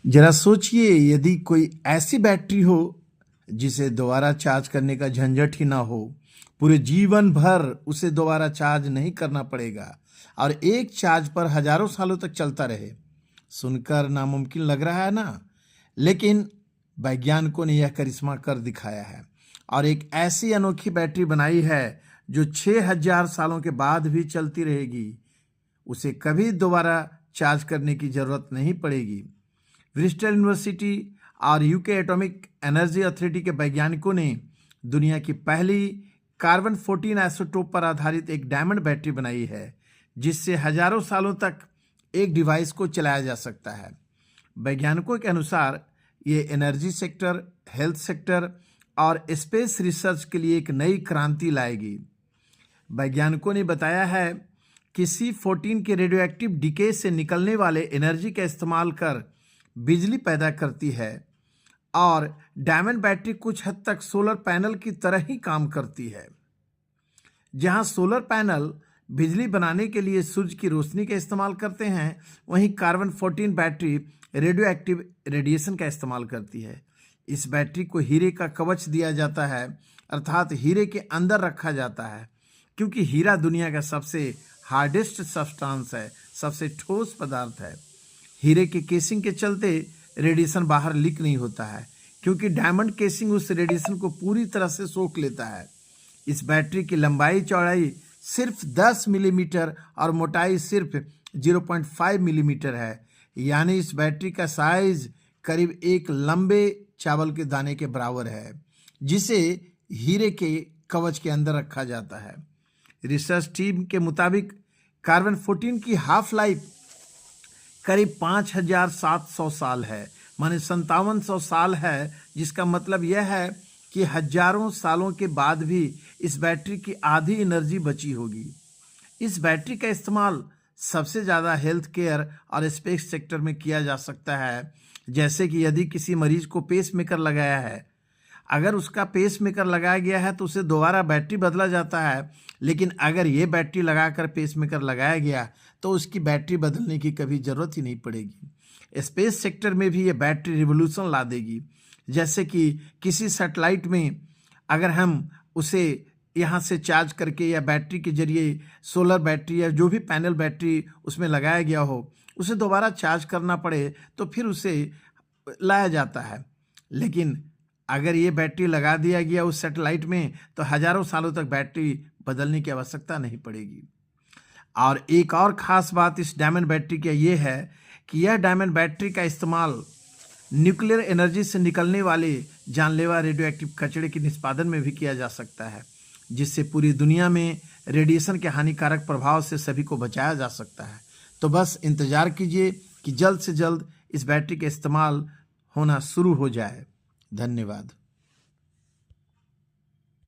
जरा सोचिए, यदि कोई ऐसी बैटरी हो जिसे दोबारा चार्ज करने का झंझट ही ना हो, पूरे जीवन भर उसे दोबारा चार्ज नहीं करना पड़ेगा और एक चार्ज पर हजारों सालों तक चलता रहे। सुनकर नामुमकिन लग रहा है ना? लेकिन वैज्ञानिकों ने यह करिश्मा कर दिखाया है और एक ऐसी अनोखी बैटरी बनाई है जो 6000 सालों के बाद भी चलती रहेगी। उसे कभी दोबारा चार्ज करने की जरूरत नहीं पड़ेगी। ब्रिस्टल यूनिवर्सिटी और यूके एटॉमिक एनर्जी अथॉरिटी के वैज्ञानिकों ने दुनिया की पहली कार्बन 14 आइसोटोप पर आधारित एक डायमंड बैटरी बनाई है, जिससे हजारों सालों तक एक डिवाइस को चलाया जा सकता है। वैज्ञानिकों के अनुसार ये एनर्जी सेक्टर, हेल्थ सेक्टर और स्पेस रिसर्च के लिए एक नई क्रांति लाएगी। वैज्ञानिकों ने बताया है कि C14 के रेडियोएक्टिव डीके से निकलने वाले एनर्जी का इस्तेमाल कर बिजली पैदा करती है और डायमंड बैटरी कुछ हद तक सोलर पैनल की तरह ही काम करती है। जहां सोलर पैनल बिजली बनाने के लिए सूरज की रोशनी का इस्तेमाल करते हैं, वहीं carbon 14 battery radio active radiation का इस्तेमाल करती है। इस बैटरी को हीरे का कवच दिया जाता है, अर्थात हीरे के अंदर रखा जाता है, क्योंकि हीरा दुनिया का सबसे हार्डेस्ट सब्सटेंस है, सबसे ठोस पदार्थ है। हीरे के केसिंग के चलते रेडिएशन बाहर लीक नहीं होता है, क्योंकि डायमंड केसिंग उस रेडिएशन को पूरी तरह से सोख लेता है। इस बैटरी की लंबाई चौड़ाई सिर्फ 10 मिलीमीटर और मोटाई सिर्फ 0.5 मिलीमीटर है, यानी इस बैटरी का साइज करीब एक लंबे चावल के दाने के बराबर है, जिसे हीरे के कवच के अंदर रखा जाता है। रिसर्च टीम के मुताबिक कार्बन 14 की हाफ लाइफ करीब 5700 साल है, माने 5700 साल है, जिसका मतलब यह है कि हजारों सालों के बाद भी इस बैटरी की आधी एनर्जी बची होगी। इस बैटरी का इस्तेमाल सबसे ज़्यादा हेल्थ केयर और स्पेस सेक्टर में किया जा सकता है। जैसे कि यदि किसी मरीज को पेस मेकर लगाया है, अगर उसका पेस मेकर लगाया गया है तो उसे दोबारा बैटरी बदला जाता है, लेकिन अगर ये बैटरी लगाकर पेस मेकर लगाया गया तो उसकी बैटरी बदलने की कभी ज़रूरत ही नहीं पड़ेगी। स्पेस सेक्टर में भी ये बैटरी रिवोल्यूशन ला देगी। जैसे कि किसी सैटेलाइट में अगर हम उसे यहाँ से चार्ज करके या बैटरी के जरिए सोलर बैटरी या जो भी पैनल बैटरी उसमें लगाया गया हो, उसे दोबारा चार्ज करना पड़े तो फिर उसे लाया जाता है। लेकिन अगर ये बैटरी लगा दिया गया उस सैटेलाइट में तो हजारों सालों तक बैटरी बदलने की आवश्यकता नहीं पड़ेगी। और एक और ख़ास बात इस डायमंड बैटरी का ये है कि यह डायमंड बैटरी का इस्तेमाल न्यूक्लियर एनर्जी से निकलने वाले जानलेवा रेडियो एक्टिव कचरे के निष्पादन में भी किया जा सकता है, जिससे पूरी दुनिया में रेडिएशन के हानिकारक प्रभाव से सभी को बचाया जा सकता है। तो बस इंतज़ार कीजिए कि जल्द से जल्द इस बैटरी का इस्तेमाल होना शुरू हो जाए। धन्यवाद।